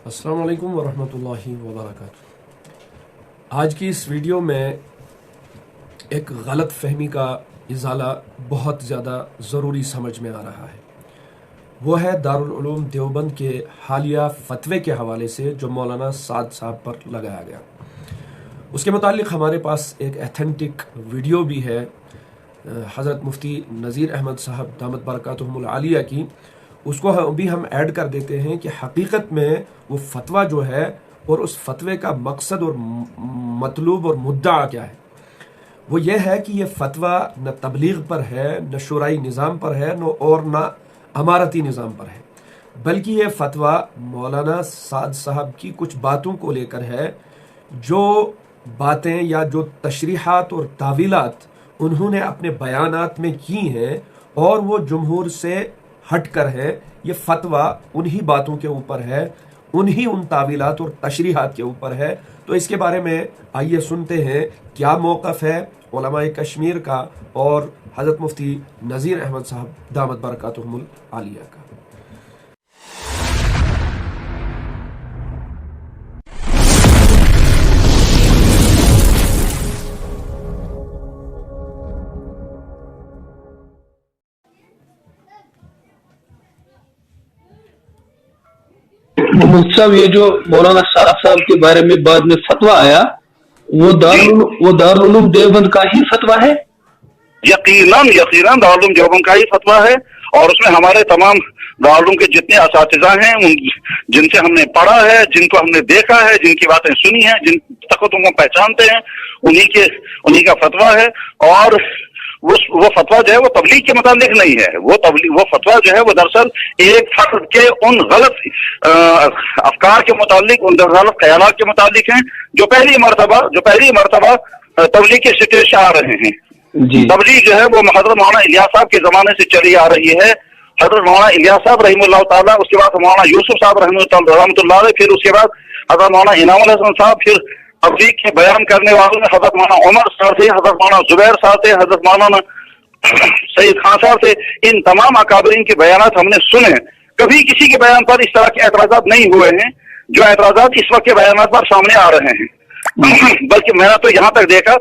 السلام علیکم ورحمۃ اللہ وبرکاتہ۔ آج کی اس ویڈیو میں ایک غلط فہمی کا ازالہ بہت زیادہ ضروری سمجھ میں آ رہا ہے۔ وہ ہے دارالعلوم دیوبند کے حالیہ فتوے کے حوالے سے جو مولانا سعد صاحب پر لگایا گیا۔ اس کے متعلق ہمارے پاس ایک ایتھنٹک ویڈیو بھی ہے حضرت مفتی نذیر احمد صاحب دامت برکاتہم العالیہ کی۔ اس کو بھی ہم ایڈ کر دیتے ہیں کہ حقیقت میں وہ فتویٰ جو ہے اور اس فتوے کا مقصد اور مطلوب اور مدعا کیا ہے۔ وہ یہ ہے کہ یہ فتویٰ نہ تبلیغ پر ہے، نہ شورائی نظام پر ہے، اور نہ امارتی نظام پر ہے، بلکہ یہ فتویٰ مولانا سعد صاحب کی کچھ باتوں کو لے کر ہے، جو باتیں یا جو تشریحات اور تعویلات انہوں نے اپنے بیانات میں کی ہیں اور وہ جمہور سے ہٹ کر ہے۔ یہ فتویٰ انہی باتوں کے اوپر ہے، انہی ان تعویلات اور تشریحات کے اوپر ہے۔ تو اس کے بارے میں آئیے سنتے ہیں کیا موقف ہے علماء کشمیر کا اور حضرت مفتی نذیر احمد صاحب دامت برکاتہم العالیہ کا۔ محمد صاحب، یہ جو مولانا صاحب کے بارے میں بعد میں فتویٰ آیا وہ دارالعلوم دیوبند کا ہی فتویٰ ہے؟ یقیناً دارالعلوم دیوبند کا ہی فتویٰ ہے، اور اس میں ہمارے تمام دارالعلوم کے جتنے اساتذہ ہیں جن سے ہم نے پڑھا ہے، جن کو ہم نے دیکھا ہے، جن کی باتیں سنی ہیں، جن تختوں کو پہچانتے ہیں، انہی کا فتویٰ ہے۔ اور وہ فتویٰ جو ہے وہ تبلیغ کے متعلق نہیں ہے، وہ فتویٰ جو ہے وہ دراصل ایک فرد کے ان غلط افکار کے متعلق، ان غلط خیالات کے متعلق ہیں جو پہلی مرتبہ تبلیغ کے سٹیج سے آ رہے ہیں۔ تبلیغ جو ہے وہ حضرت مولانا الیاس صاحب کے زمانے سے چلی آ رہی ہے۔ حضرت مولانا الیاس صاحب رحمہ اللہ تعالیٰ، اس کے بعد مولانا یوسف صاحب رحمۃ اللہ علیہ، پھر اس کے بعد حضرت مولانا انعام الحسن صاحب، پھر تبلیغ کے بیان کرنے والوں میں حضرت مولانا عمر صاحب تھے، حضرت مولانا زبیر صاحب تھے، حضرت مولانا سید خان صاحب تھے۔ ان تمام اکابرین کے بیانات ہم نے سنے، کبھی کسی کے بیان پر اس طرح کے اعتراضات نہیں ہوئے ہیں جو اعتراضات اس وقت کے بیانات پر سامنے آ رہے ہیں۔ بلکہ میں نے تو یہاں تک دیکھا،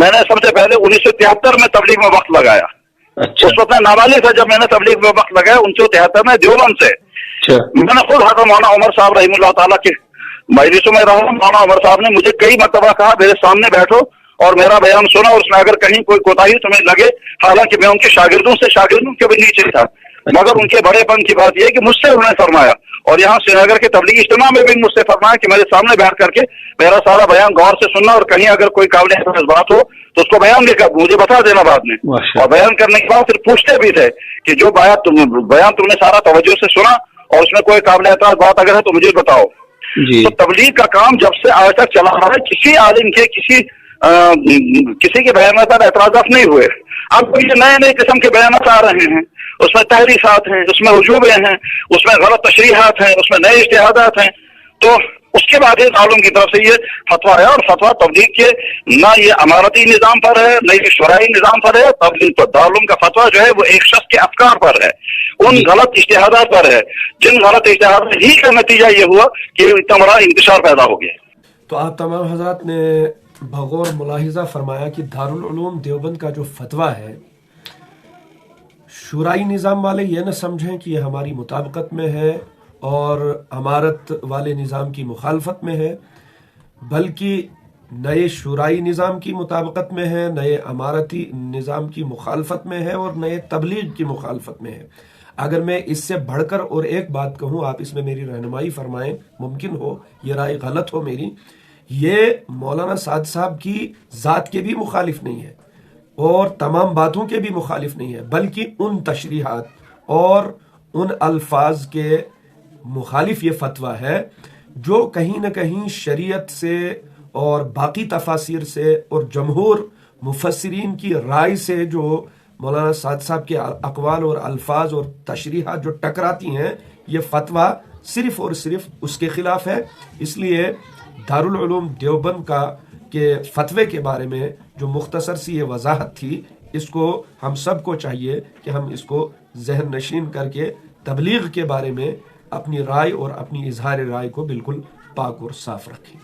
میں نے سب سے پہلے 1973 میں تبلیغ میں وقت لگایا۔ اس وقت میں نابالغ تھا جب میں نے تبلیغ میں وقت لگایا، 1973 میں دیوبند سے۔ میں نے خود حضرت مولانا عمر صاحب رحمہ اللہ تعالیٰ کے مجلسوں میں رہا۔ مولانا عمر صاحب نے مجھے کئی مرتبہ کہا میرے سامنے بیٹھو اور میرا بیان سنا، اور اس میں اگر کہیں کوئی کوتاہی تمہیں لگے، حالانکہ میں ان کے شاگردوں کے بھی نیچے تھا، مگر ان کے بڑے پن کی بات یہ ہے کہ مجھ سے انہوں نے فرمایا، اور یہاں سری نگر کے تبلیغی اجتماع میں بھی مجھ سے فرمایا کہ میرے سامنے بیٹھ کر کے میرا سارا بیان غور سے سننا، اور کہیں اگر کوئی قابل اعتراض بات ہو تو اس کو بیان لے کر مجھے بتا دینا بعد میں۔ اور بیان کرنے کے بعد پھر پوچھتے بھی تھے کہ جو بیان تم نے سارا توجہ سے سنا اور اس میں کوئی قابل اعتراض بات اگر ہے تو مجھے بتاؤ۔ تو تبلیغ کا کام جب سے آج تک چلا رہا ہے، کسی عالم کے کسی کے بیانات پر اعتراضات نہیں ہوئے۔ اب یہ نئے قسم کے بیانات آ رہے ہیں، اس میں تحریفات ہیں، اس میں عجوبے ہیں، اس میں غلط تشریحات ہیں، اس میں نئے اجتہادات ہیں۔ تو اس کے بعد عالم کی طرف سے یہ فتویٰ ہے، اور فتویٰ تبلیغ کے نہ یہ امارتی نظام پر ہے، نہ یہ شورائی نظام پر ہے۔ تبلیغ پر دارالعلوم کا فتویٰ جو ہے وہ ایک شخص کے افکار پر ہے، ان غلط اجتہادات پر ہے، جن غلط اجتہادات ہی کا نتیجہ یہ ہوا کہ اتنا بڑا انتشار پیدا ہو گیا۔ تو آپ تمام حضرات نے بغور ملاحظہ فرمایا کہ دارالعلوم دیوبند کا جو فتویٰ ہے، شورائی نظام والے یہ نہ سمجھیں کہ یہ ہماری مطابقت میں ہے اور امارت والے نظام کی مخالفت میں ہے، بلکہ نئے شورائی نظام کی مطابقت میں ہے، نئے امارتی نظام کی مخالفت میں ہے، اور نئے تبلیغ کی مخالفت میں ہے۔ اگر میں اس سے بڑھ کر اور ایک بات کہوں، آپ اس میں میری رہنمائی فرمائیں، ممکن ہو یہ رائے غلط ہو میری، یہ مولانا سعد صاحب کی ذات کے بھی مخالف نہیں ہے اور تمام باتوں کے بھی مخالف نہیں ہے، بلکہ ان تشریحات اور ان الفاظ کے مخالف یہ فتویٰ ہے جو کہیں نہ کہیں شریعت سے اور باقی تفاسیر سے اور جمہور مفسرین کی رائے سے جو مولانا سعد صاحب کے اقوال اور الفاظ اور تشریحات جو ٹکراتی ہیں، یہ فتویٰ صرف اور صرف اس کے خلاف ہے۔ اس لیے دارالعلوم دیوبند کے فتوے کے بارے میں جو مختصر سی یہ وضاحت تھی، اس کو ہم سب کو چاہیے کہ ہم اس کو ذہن نشین کر کے تبلیغ کے بارے میں اپنی رائے اور اپنی اظہار رائے کو بالکل پاک اور صاف رکھیں.